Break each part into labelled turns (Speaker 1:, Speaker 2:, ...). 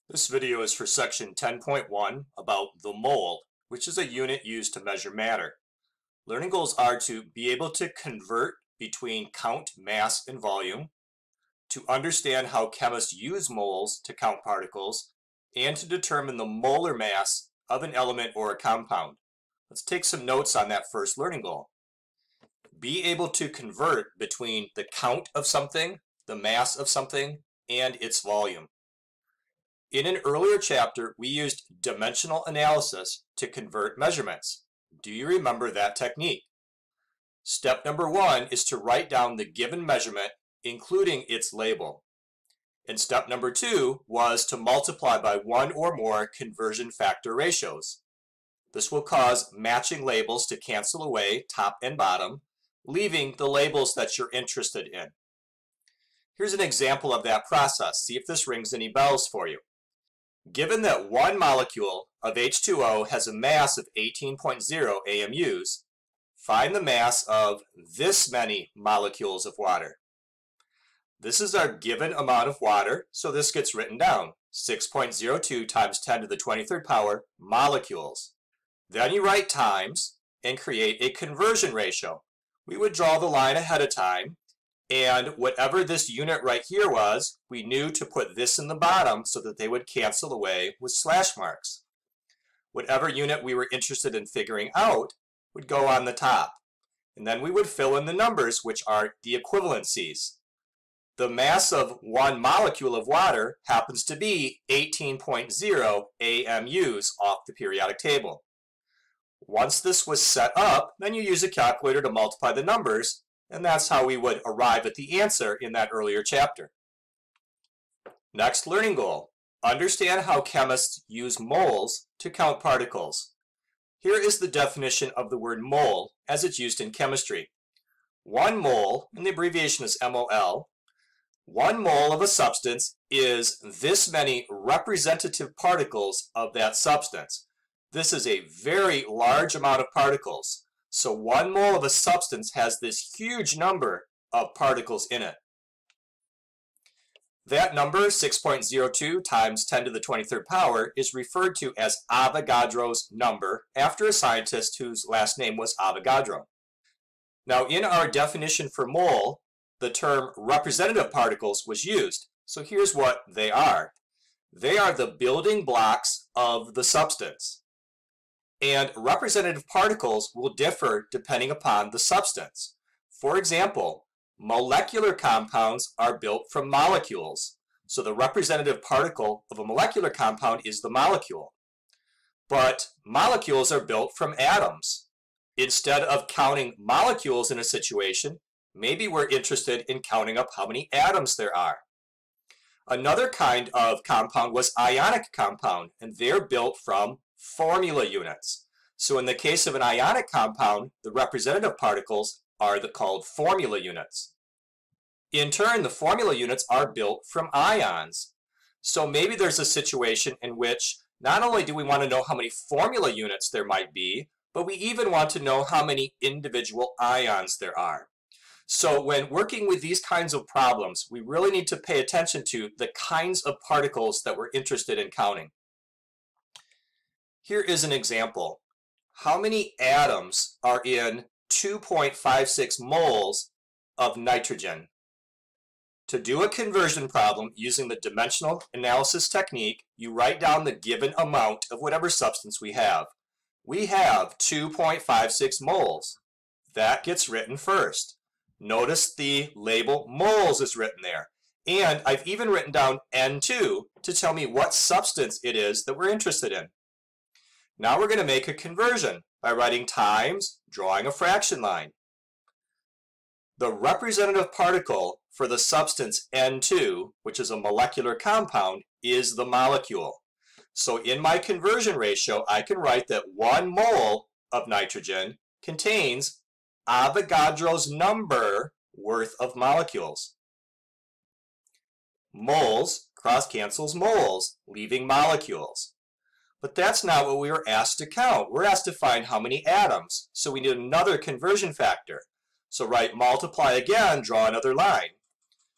Speaker 1: This video is for section 10.1 about the mole, which is a unit used to measure matter. Learning goals are to be able to convert between count mass and volume, to understand how chemists use moles to count particles, and to determine the molar mass of an element or a compound. Let's take some notes on that first learning goal. Be able to convert between the count of something, the mass of something, and its volume. In an earlier chapter, we used dimensional analysis to convert measurements. Do you remember that technique? Step number 1 is to write down the given measurement, including its label. And step number 2 was to multiply by one or more conversion factor ratios. This will cause matching labels to cancel away top and bottom, leaving the labels that you're interested in. Here's an example of that process. See if this rings any bells for you. Given that one molecule of H2O has a mass of 18.0 AMUs, find the mass of this many molecules of water. This is our given amount of water, so this gets written down, 6.02 times 10 to the 23rd power molecules. Then you write times and create a conversion ratio. We would draw the line ahead of time, and whatever this unit right here was, we knew to put this in the bottom so that they would cancel away with slash marks. Whatever unit we were interested in figuring out would go on the top. And then we would fill in the numbers, which are the equivalencies. The mass of one molecule of water happens to be 18.0 AMUs off the periodic table. Once this was set up, then you use a calculator to multiply the numbers, and that's how we would arrive at the answer in that earlier chapter. Next learning goal. Understand how chemists use moles to count particles. Here is the definition of the word mole as it's used in chemistry. One mole, and the abbreviation is MOL, one mole of a substance is this many representative particles of that substance. This is a very large amount of particles. So one mole of a substance has this huge number of particles in it. That number, 6.02 times 10 to the 23rd power, is referred to as Avogadro's number after a scientist whose last name was Avogadro. Now, in our definition for mole, the term representative particles was used. So here's what they are. They are the building blocks of the substance. And representative particles will differ depending upon the substance. For example, molecular compounds are built from molecules. So the representative particle of a molecular compound is the molecule. But molecules are built from atoms. Instead of counting molecules in a situation, maybe we're interested in counting up how many atoms there are. Another kind of compound was ionic compound, and they're built from formula units. So in the case of an ionic compound, the representative particles are called formula units. In turn, the formula units are built from ions. So maybe there's a situation in which not only do we want to know how many formula units there might be, but we even want to know how many individual ions there are. So when working with these kinds of problems, we really need to pay attention to the kinds of particles that we're interested in counting. Here is an example. How many atoms are in 2.56 moles of nitrogen? To do a conversion problem using the dimensional analysis technique, you write down the given amount of whatever substance we have. We have 2.56 moles. That gets written first. Notice the label moles is written there. And I've even written down N2 to tell me what substance it is that we're interested in. Now we're going to make a conversion by writing times, drawing a fraction line. The representative particle for the substance N2, which is a molecular compound, is the molecule. So in my conversion ratio, I can write that 1 mole of nitrogen contains Avogadro's number worth of molecules. Moles cross-cancels moles, leaving molecules. But that's not what we were asked to count. We're asked to find how many atoms. So we need another conversion factor. So write multiply again, draw another line.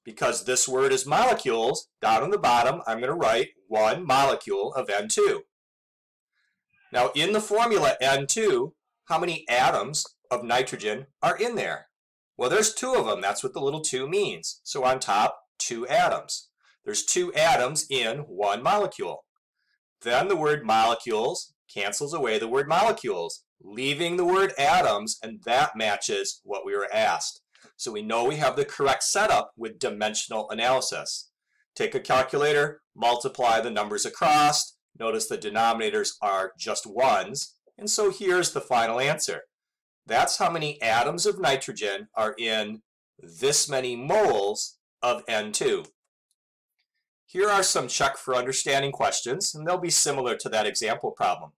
Speaker 1: Because this word is molecules, down on the bottom, I'm going to write 1 molecule of N2. Now, in the formula N2, how many atoms of nitrogen are in there? Well, there's 2 of them. That's what the little 2 means. So on top, 2 atoms. There's 2 atoms in 1 molecule. Then the word molecules cancels away the word molecules, leaving the word atoms, and that matches what we were asked. So we know we have the correct setup with dimensional analysis. Take a calculator, multiply the numbers across. Notice the denominators are just ones. And so here's the final answer. That's how many atoms of nitrogen are in this many moles of N2. Here are some check for understanding questions, and they'll be similar to that example problem.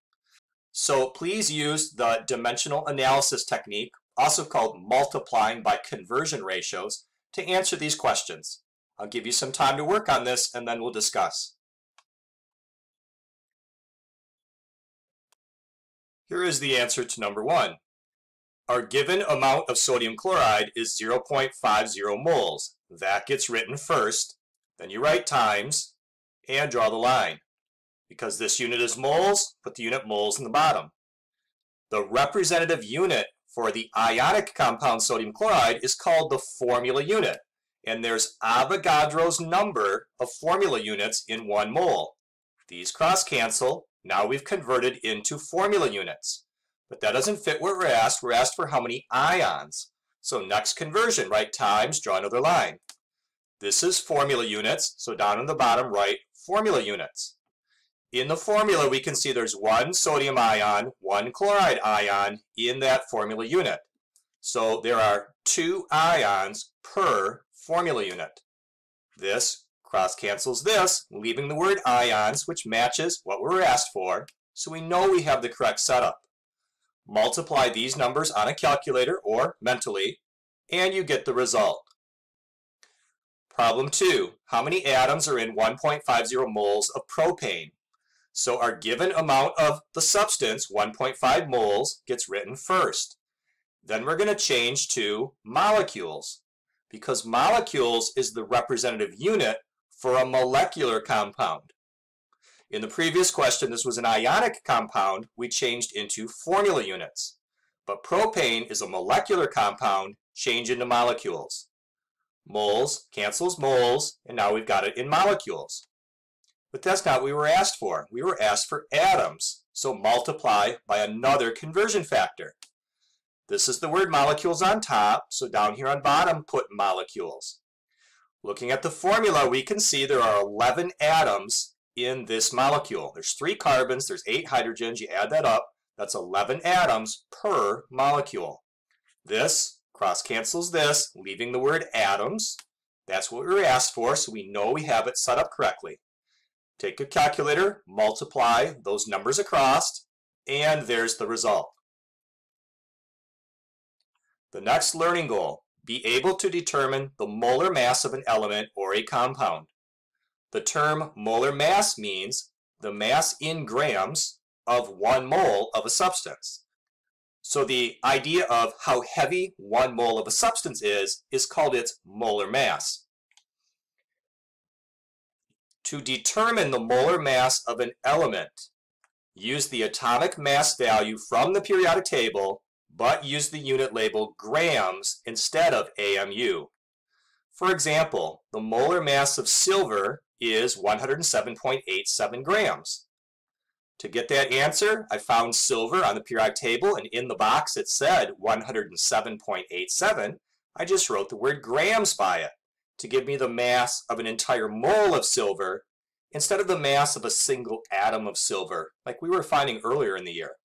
Speaker 1: So please use the dimensional analysis technique, also called multiplying by conversion ratios, to answer these questions. I'll give you some time to work on this, and then we'll discuss. Here is the answer to number 1. Our given amount of sodium chloride is 0.50 moles. That gets written first. Then you write times and draw the line. Because this unit is moles, put the unit moles in the bottom. The representative unit for the ionic compound sodium chloride is called the formula unit. And there's Avogadro's number of formula units in 1 mole. These cross-cancel. Now we've converted into formula units. But that doesn't fit what we're asked. We're asked for how many ions. So next conversion, write times, draw another line. This is formula units, so down on the bottom, write formula units. In the formula, we can see there's 1 sodium ion, 1 chloride ion in that formula unit. So there are 2 ions per formula unit. This cross-cancels this, leaving the word ions, which matches what we were asked for, so we know we have the correct setup. Multiply these numbers on a calculator or mentally, and you get the result. Problem 2. How many atoms are in 1.50 moles of propane? So our given amount of the substance, 1.5 moles, gets written first. Then we're going to change to molecules, because molecules is the representative unit for a molecular compound. In the previous question, this was an ionic compound. We changed into formula units. But propane is a molecular compound, change into molecules. Moles cancels moles, and now we've got it in molecules. But that's not what we were asked for. We were asked for atoms, so multiply by another conversion factor. This is the word molecules on top, so down here on bottom, put molecules. Looking at the formula, we can see there are 11 atoms in this molecule. There's 3 carbons, there's 8 hydrogens, you add that up, that's 11 atoms per molecule. This cross-cancels this, leaving the word atoms. That's what we were asked for, so we know we have it set up correctly. Take a calculator, multiply those numbers across, and there's the result. The next learning goal, be able to determine the molar mass of an element or a compound. The term molar mass means the mass in grams of 1 mole of a substance. So the idea of how heavy 1 mole of a substance is called its molar mass. To determine the molar mass of an element, use the atomic mass value from the periodic table, but use the unit label grams instead of AMU. For example, the molar mass of silver is 107.87 grams. To get that answer, I found silver on the periodic table, and in the box it said 107.87. I just wrote the word grams by it to give me the mass of an entire mole of silver instead of the mass of a single atom of silver, like we were finding earlier in the year.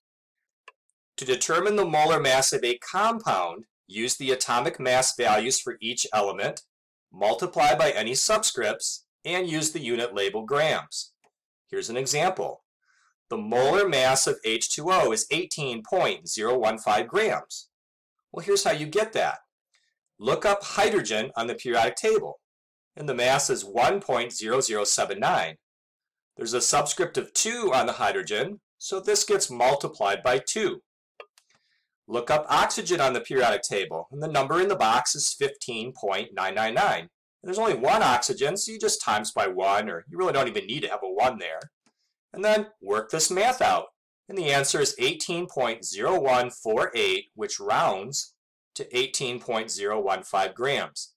Speaker 1: To determine the molar mass of a compound, use the atomic mass values for each element, multiply by any subscripts, and use the unit label grams. Here's an example. The molar mass of H2O is 18.015 grams. Well, here's how you get that. Look up hydrogen on the periodic table, and the mass is 1.0079. There's a subscript of 2 on the hydrogen, so this gets multiplied by 2. Look up oxygen on the periodic table, and the number in the box is 15.999. There's only one oxygen, so you just times by 1, or you really don't even need to have a 1 there. And then work this math out. And the answer is 18.0148, which rounds to 18.015 grams.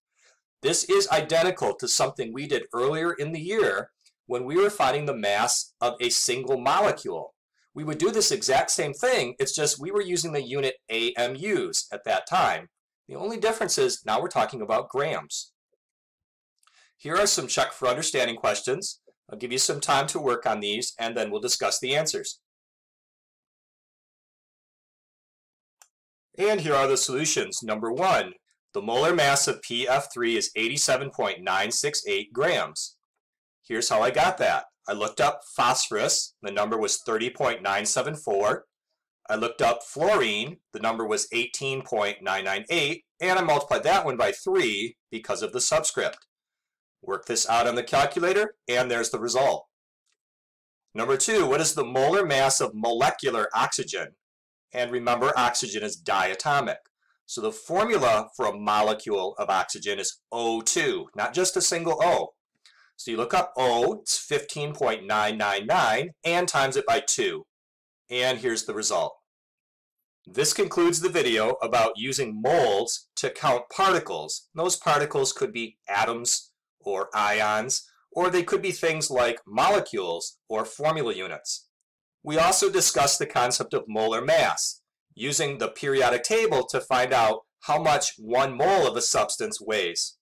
Speaker 1: This is identical to something we did earlier in the year when we were finding the mass of a single molecule. We would do this exact same thing, it's just we were using the unit AMUs at that time. The only difference is now we're talking about grams. Here are some check for understanding questions. I'll give you some time to work on these and then we'll discuss the answers. And here are the solutions. Number 1, the molar mass of PF3 is 87.968 grams. Here's how I got that. I looked up phosphorus, the number was 30.974. I looked up fluorine, the number was 18.998, and I multiplied that one by 3 because of the subscript. Work this out on the calculator, and there's the result. Number 2, what is the molar mass of molecular oxygen? And remember, oxygen is diatomic. So the formula for a molecule of oxygen is O2, not just a single O. So you look up O, it's 15.999, and times it by 2. And here's the result. This concludes the video about using moles to count particles. Those particles could be atoms or ions, or they could be things like molecules or formula units. We also discussed the concept of molar mass, using the periodic table to find out how much 1 mole of a substance weighs.